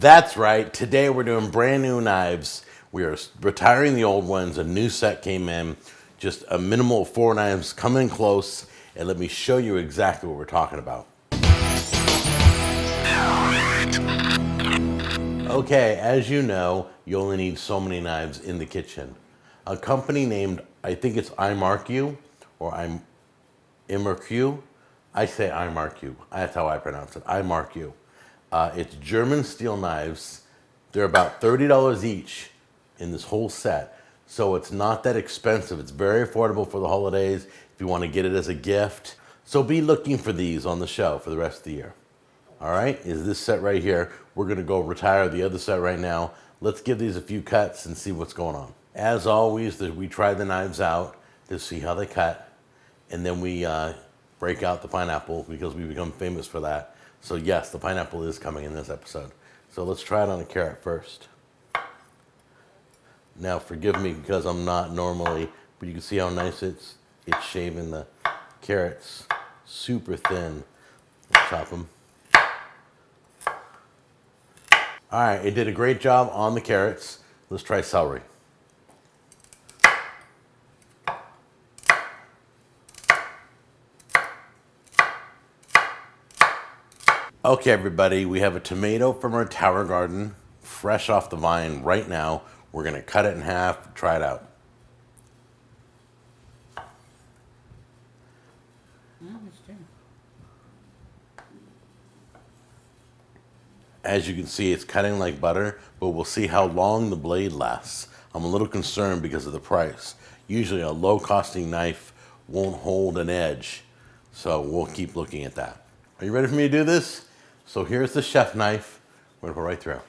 That's right. Today we're doing brand new knives. We are retiring the old ones. A new set came in. Just a minimal of 4 knives. Come in close and let me show you exactly what we're talking about. Okay, as you know, you only need so many knives in the kitchen. A company named, I think it's IMARKU or IMARKU. I say IMARKU. That's how I pronounce it. IMARKU. It's German steel knives. They're about $30 each in this whole set. So it's not that expensive. It's very affordable for the holidays if you want to get it as a gift. So be looking for these on the shelf for the rest of the year. All right, is this set right here. We're gonna go retire the other set right now. Let's give these a few cuts and see what's going on. As always, we try the knives out to see how they cut. And then we break out the pineapple because we become famous for that. So yes, the pineapple is coming in this episode. So let's try it on a carrot first. Now forgive me because I'm not normally, but you can see how nice it's shaving the carrots super thin. Let's chop them. All right, it did a great job on the carrots. Let's try celery. Okay, everybody, we have a tomato from our tower garden, fresh off the vine right now. We're gonna cut it in half, try it out. As you can see, it's cutting like butter, but we'll see how long the blade lasts. I'm a little concerned because of the price. Usually a low-costing knife won't hold an edge, so we'll keep looking at that. Are you ready for me to do this? So here's the chef knife. We're gonna go right through.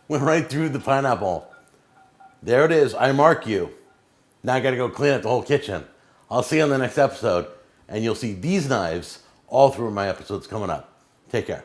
Went right through the pineapple. There it is, I mark you. Now I gotta go clean up the whole kitchen. I'll see you on the next episode, and you'll see these knives all through my episodes coming up. Take care.